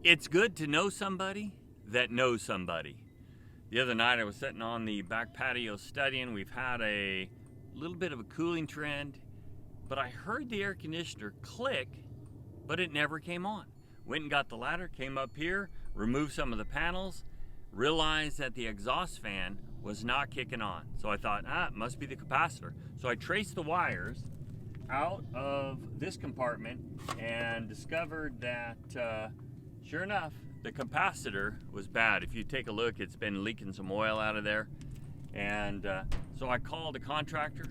It's good to know somebody that knows somebody. The other night I was sitting on the back patio studying. We've had a little bit of a cooling trend, but I heard the air conditioner click, but it never came on. Went and got the ladder, came up here, removed some of the panels, realized that the exhaust fan was not kicking on. So I thought, it must be the capacitor. So I traced the wires out of this compartment and discovered that sure enough, the capacitor was bad. If you take a look, it's been leaking some oil out of there. And so I called a contractor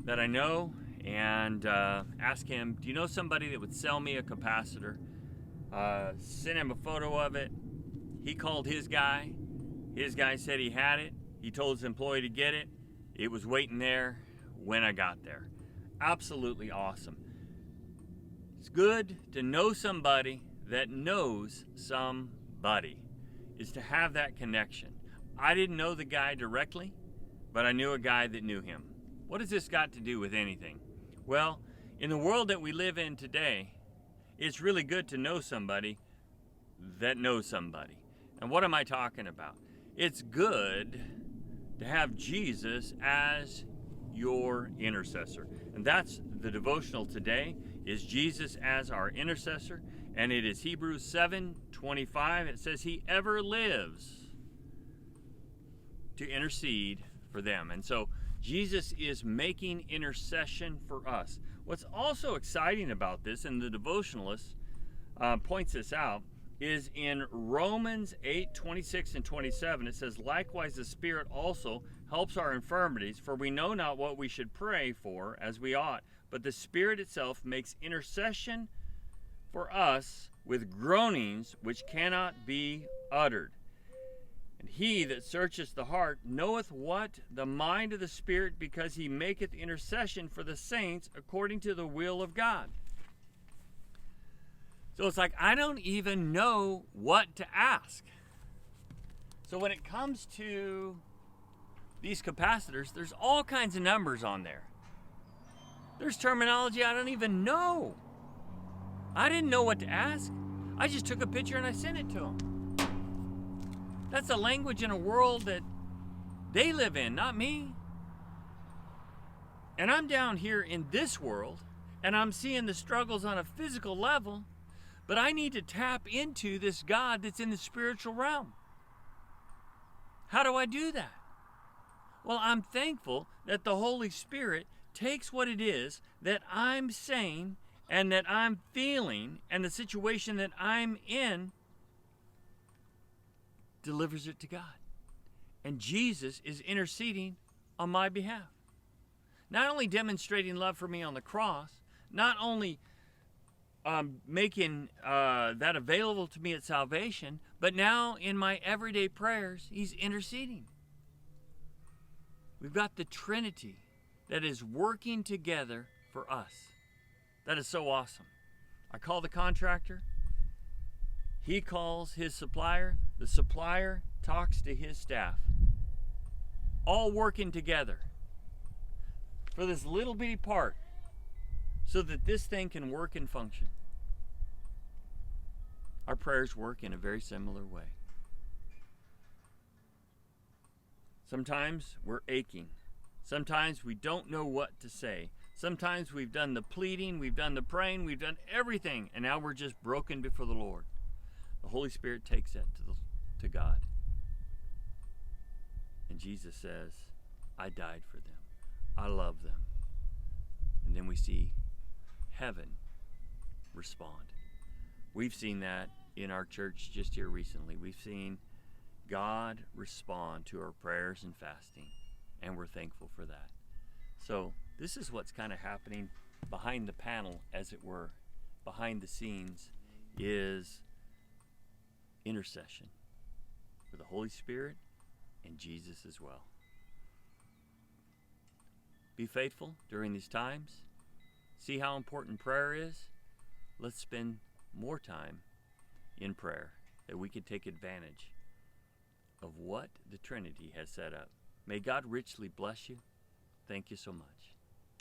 that I know and asked him, do you know somebody that would sell me a capacitor? Sent him a photo of it. He called his guy. His guy said he had it. He told his employee to get it. It was waiting there when I got there. Absolutely awesome. It's good to know somebody that knows somebody, is to have that connection. I didn't know the guy directly, but I knew a guy that knew him. What has this got to do with anything? Well, in the world that we live in today, it's really good to know somebody that knows somebody. And what am I talking about? It's good to have Jesus as your intercessor. And that's the devotional today, is Jesus as our intercessor. And it is Hebrews 7:25. It says he ever lives to intercede for them. And so Jesus is making intercession for us. What's also exciting about this, and the devotionalist points this out, is in Romans 8:26 and 27. It says, likewise the Spirit also helps our infirmities, for we know not what we should pray for as we ought, but the Spirit itself makes intercession for us with groanings which cannot be uttered. And he that searcheth the heart knoweth what the mind of the Spirit, because he maketh intercession for the saints according to the will of God. So it's like, I don't even know what to ask. So when it comes to these capacitors, there's all kinds of numbers on there. There's terminology I don't even know. I didn't know what to ask. I just took a picture and I sent it to them. That's a language in a world that they live in, not me. And I'm down here in this world, and I'm seeing the struggles on a physical level, but I need to tap into this God that's in the spiritual realm. How do I do that? Well, I'm thankful that the Holy Spirit takes what it is that I'm saying and that I'm feeling, and the situation that I'm in, delivers it to God. And Jesus is interceding on my behalf. Not only demonstrating love for me on the cross, not only making that available to me at salvation, but now in my everyday prayers, he's interceding. We've got the Trinity that is working together for us. That is so awesome. I call the contractor. He calls his supplier. The supplier talks to his staff. All working together for this little bitty part so that this thing can work and function. Our prayers work in a very similar way. Sometimes we're aching. Sometimes we don't know what to say. Sometimes we've done the pleading, we've done the praying, we've done everything, and now we're just broken before the Lord. The Holy Spirit takes that to God. And Jesus says, I died for them. I love them. And then we see heaven respond. We've seen that in our church just here recently. We've seen God respond to our prayers and fasting, and we're thankful for that. So this is what's kind of happening behind the panel, as it were. Behind the scenes is intercession for the Holy Spirit and Jesus as well. Be faithful during these times. See how important prayer is? Let's spend more time in prayer, that we can take advantage of what the Trinity has set up. May God richly bless you. Thank you so much.